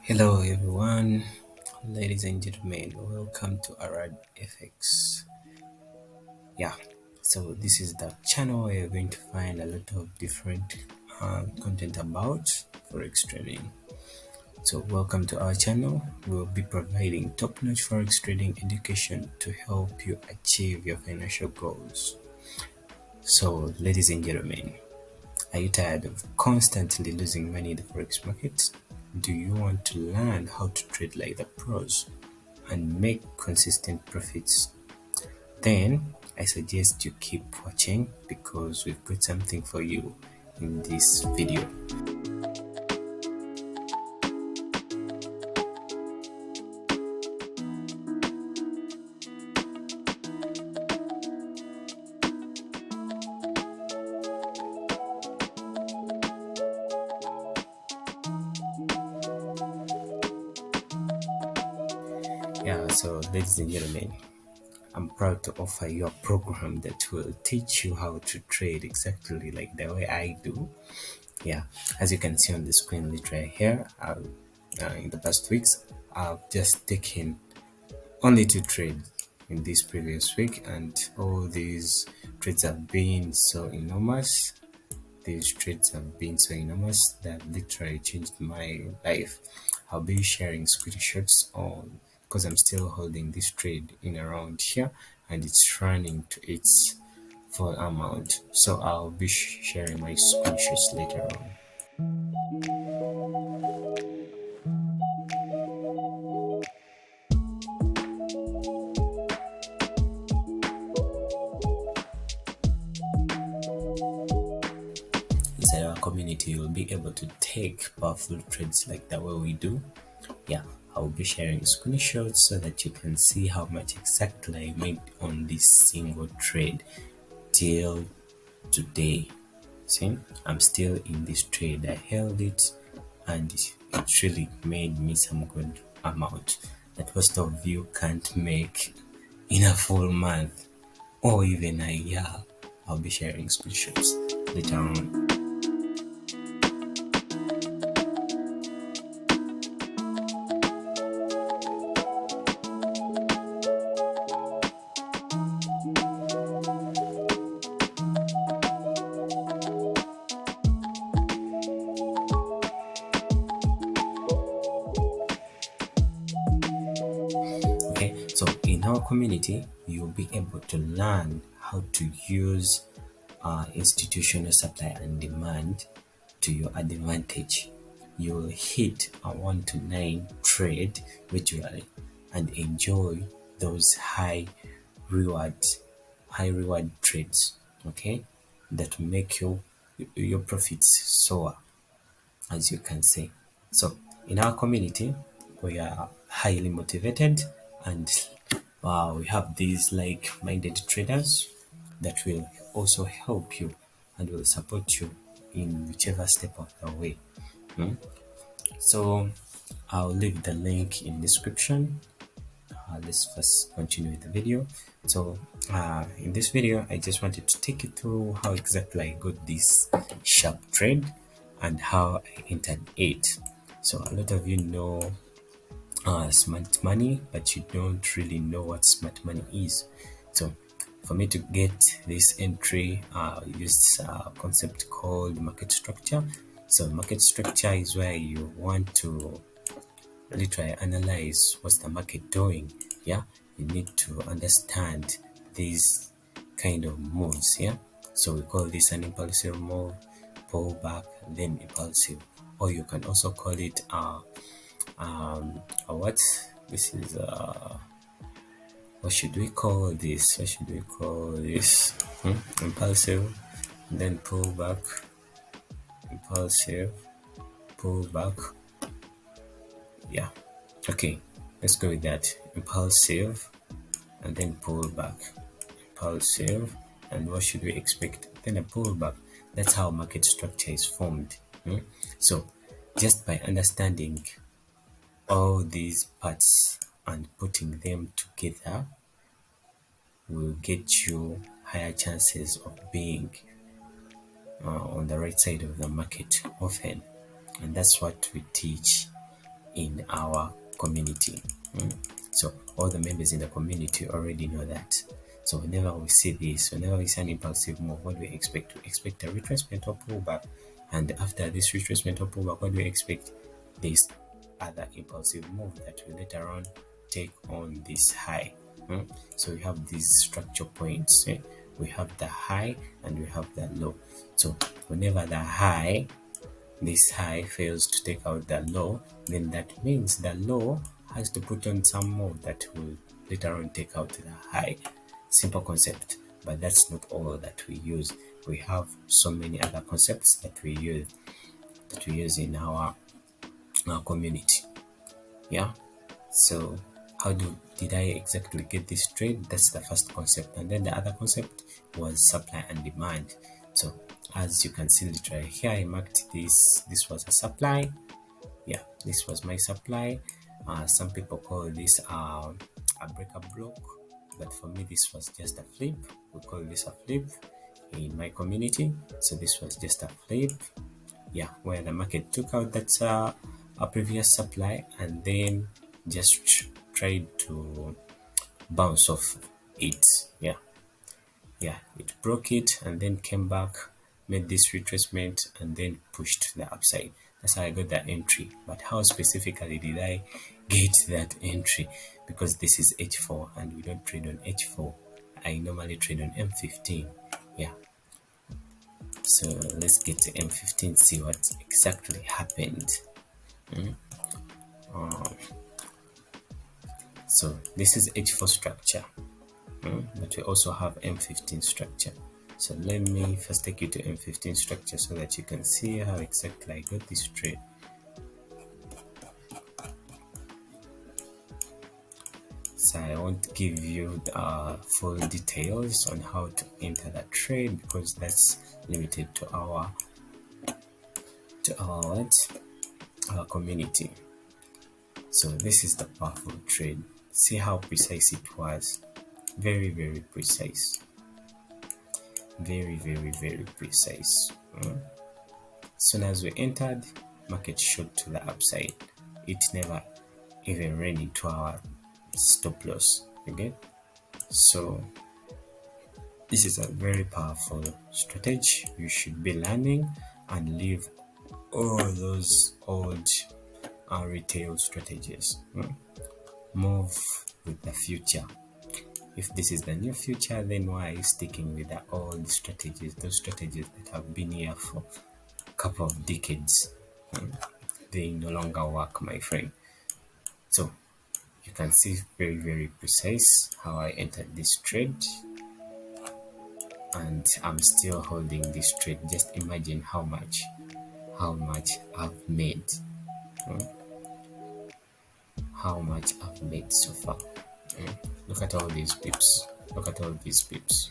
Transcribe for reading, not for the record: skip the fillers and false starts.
Hello everyone, ladies and gentlemen, welcome to Arad FX. Yeah, so this is the channel where you're going to find a lot of different content about forex trading. So welcome to our channel. We'll be providing top-notch forex trading education to help you achieve your financial goals. So ladies and gentlemen, are you tired of constantly losing money in the forex market? Do you want to learn how to trade like the pros and make consistent profits? Then I suggest you keep watching because we've got something for you in this video. So ladies and gentlemen, I'm proud to offer you a program that will teach you how to trade exactly like the way I do. As you can see on the screen literally here, in the past weeks I've just taken only 2 trades in this previous week, and all these trades have been so enormous. These trades have been so enormous that literally changed my life. I'll be sharing screenshots on because I'm still holding this trade in around here and it's running to its full amount. So I'll be sharing my screenshots later on. Inside our community, you'll be able to take powerful trades like the way we do. I'll be sharing screenshots so that you can see how much exactly I made on this single trade till today. See, I'm still in this trade. I held it and it really made me some good amount that most of you can't make in a full month or even a year. I'll be sharing screenshots later on. So in our community, you'll be able to learn how to use institutional supply and demand to your advantage. You'll hit a 1 to 9 trade virtually and enjoy those high reward trades, okay, that make your profits soar, as you can see. So in our community, we are highly motivated and we have these like-minded traders that will also help you and will support you in whichever step of the way. So I'll leave the link in description. Let's first continue with the video. So in this video, I just wanted to take you through how exactly I got this sharp trade and how I entered it. So a lot of you know smart money, but you don't really know what smart money is. So for me to get this entry, I used a concept called market structure. So market structure is where you want to really try analyze what's the market doing. You need to understand these kind of moves. So we call this an impulsive move, pullback, then impulsive, or you can also call it what this is what should we call this impulsive, then pullback, impulsive, pullback. Okay, let's go with that. Impulsive and then pullback, impulsive, and what should we expect? Then a pullback. That's how market structure is formed. So just by understanding all these parts and putting them together will get you higher chances of being on the right side of the market often, and that's what we teach in our community. So all the members in the community already know that. So whenever we see this, whenever we see an impulsive move, what do we expect? We expect a retracement or pullback, and after this retracement or pullback, what do we expect? This other impulsive move that will later on take on this high. So we have these structure points. We have the high and we have the low. So whenever this high fails to take out the low, then that means the low has to put on some move that will later on take out the high. Simple concept, but that's not all that we use. We have so many other concepts that we use in our community. Yeah. So how did I exactly get this trade? That's the first concept, and then the other concept was supply and demand. So as you can see literally here, I marked this was a supply. Yeah, this was my supply. Some people call this a breaker block, but for me this was just a flip. We call this a flip in my community. So this was just a flip, yeah, where the market took out that a previous supply and then just tried to bounce off it. Yeah, it broke it and then came back, made this retracement and then pushed to the upside. That's how I got that entry. But how specifically did I get that entry? Because this is H4 and we don't trade on H4. I normally trade on M15. Yeah, so let's get to M15, see what exactly happened. So this is H4 structure, but we also have M15 structure. So let me first take you to M15 structure so that you can see how exactly I got this trade. So I won't give you the full details on how to enter that trade because that's limited to our community. So this is the powerful trade. See how precise it was. Very, very precise. Very, very, very precise. Soon as we entered, market shot to the upside. It never even ran into our stop loss. Okay, so this is a very powerful strategy. You should be learning and leave all those old retail strategies. Move with the future. If this is the new future, then why are you sticking with the old strategies, those strategies that have been here for a couple of decades? They no longer work, my friend. So you can see very, very precise how I entered this trade, and I'm still holding this trade. Just imagine how much I've made. How much I've made so far. Look at all these pips. Look at all these pips.